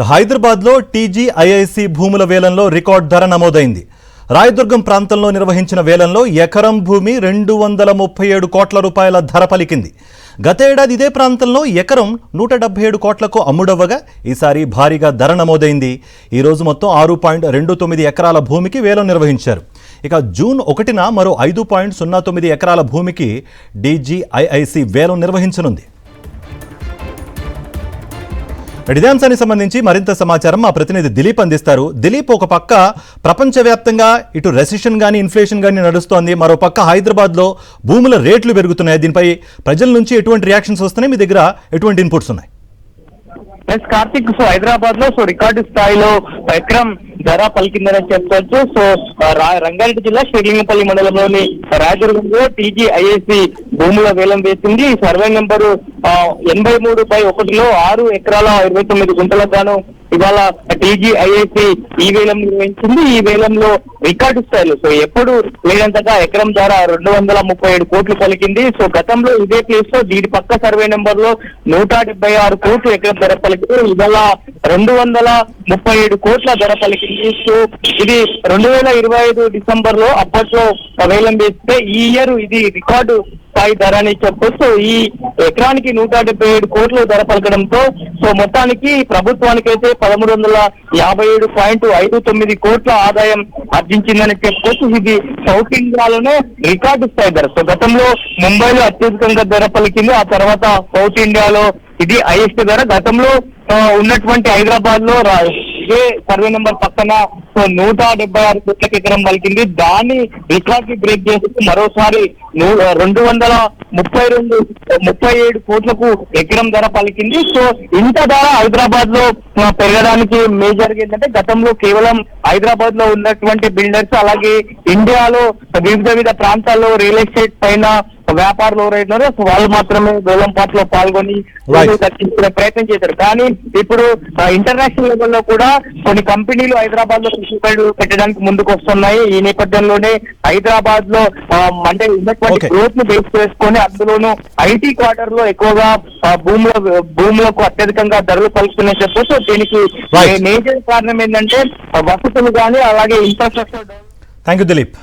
హైదరాబాద్లో టీజీఐఐసీ భూముల వేలంలో రికార్డ్ ధర నమోదైంది. రాయదుర్గం ప్రాంతంలో నిర్వహించిన వేలంలో ఎకరం భూమి 237 కోట్ల రూపాయల ధర పలికింది. గతేడాది ఇదే ప్రాంతంలో ఎకరం 177 కోట్లకు అమ్ముడవ్వగా ఈసారి భారీగా ధర నమోదైంది. ఈరోజు మొత్తం 6.29 ఎకరాల భూమికి వేలం నిర్వహించారు. ఇక జూన్ 1న మరో 5.09 ఎకరాల భూమికి టీజీఐఐసీ వేలం నిర్వహించనుంది. ఇదే అంశానికి సంబంధించి మరింత సమాచారం మా ప్రతినిధి దిలీప్ అందిస్తారు. దిలీప్, ఒక పక్క ప్రపంచవ్యాప్తంగా ఇటు రెసిషన్ కానీ ఇన్ఫ్లేషన్ కానీ నడుస్తోంది, మరో పక్క హైదరాబాద్లో భూముల రేట్లు పెరుగుతున్నాయి. దీనిపై ప్రజల నుంచి ఎటువంటి రియాక్షన్స్ వస్తున్నాయి, మీ దగ్గర ఎటువంటి ఇన్పుట్స్ ఉన్నాయి? కార్తిక్, హైదరాబాద్ లో రికార్డు స్థాయిలో ఎకరం ధర పలికిందని చెప్పుకోవచ్చు. రంగారెడ్డి జిల్లా శ్రీలింగపల్లి మండలంలోని రాయదుర్గంలో టీజీఐఐసీ భూముల వేలం వేసింది. సర్వే నెంబరు 83/1లో 6 ఎకరాల 29 గుంటలకు గాను ఇవాళ టీజీఐఐసీ ఈ వేలం నిర్వహించింది. ఈ వేలంలో రికార్డు స్థాయిలో ఎప్పుడు లేనంతగా ఎకరం ధర 237 కోట్లు పలికింది. గతంలో ఇదే ప్లేస్ లో దీని పక్క సర్వే నెంబర్ లో 176 కోట్లు ఎకరం ధర పలికింది. ఇవాళ 237 కోట్ల ధర పలికింది. ఇది 2025 డిసెంబర్ లో అప్పట్లో వేలం వేస్తే ఈ ఇయర్ ఇది రికార్డు స్థాయి ధర అని చెప్పొచ్చు. ఈ ఎకరానికి 177 కోట్లు ధర పలకడంతో మొత్తానికి ప్రభుత్వానికి అయితే 1357.59 కోట్ల ఆదాయం ఆర్జించిందని చెప్పుకోవచ్చు. ఇది సౌత్ ఇండియాలోనే రికార్డు స్థాయి ధర. గతంలో ముంబైలో అత్యధికంగా ధర పలికింది. ఆ తర్వాత సౌత్ ఇండియాలో ఇది హైయెస్ట్ ధర. గతంలో ఉన్నటువంటి హైదరాబాద్ లో ఇదే సర్వే నెంబర్ పక్కన 176 కోట్లకి ఎకరం పలికింది. దాన్ని రికార్డ్ ని బ్రేక్ చేస్తూ మరోసారి 237 కోట్లకు ఎకరం ధర పలికింది. ఇంత ధర హైదరాబాద్ లో పెరగడానికి మేజర్ గా ఏంటంటే గతంలో కేవలం హైదరాబాద్ లో ఉన్నటువంటి బిల్డర్స్, అలాగే ఇండియాలో వివిధ ప్రాంతాల్లో రియల్ ఎస్టేట్ పైన వ్యాపారులు ఎవరైనారో వాళ్ళు మాత్రమే వేలం పాటలో పాల్గొని తగ్గించుకునే ప్రయత్నం చేశారు. కానీ ఇప్పుడు ఇంటర్నేషనల్ లెవెల్లో కూడా కొన్ని కంపెనీలు హైదరాబాద్ లో పెట్టుబడులు పెట్టడానికి ముందుకు వస్తున్నాయి. ఈ నేపథ్యంలోనే హైదరాబాద్ లో అంటే ఉన్నటువంటి గ్రోత్ ను బేస్ చేసుకొని అందులోనూ ఐటీ క్వార్టర్ లో ఎక్కువగా భూములకు అత్యధికంగా ధరలు పలుకుతున్నాయని చెప్పొచ్చు. దీనికి మేజర్ కారణం ఏంటంటే వసతులు కానీ అలాగే ఇన్ఫ్రాస్ట్రక్చర్. Thank you Dilip.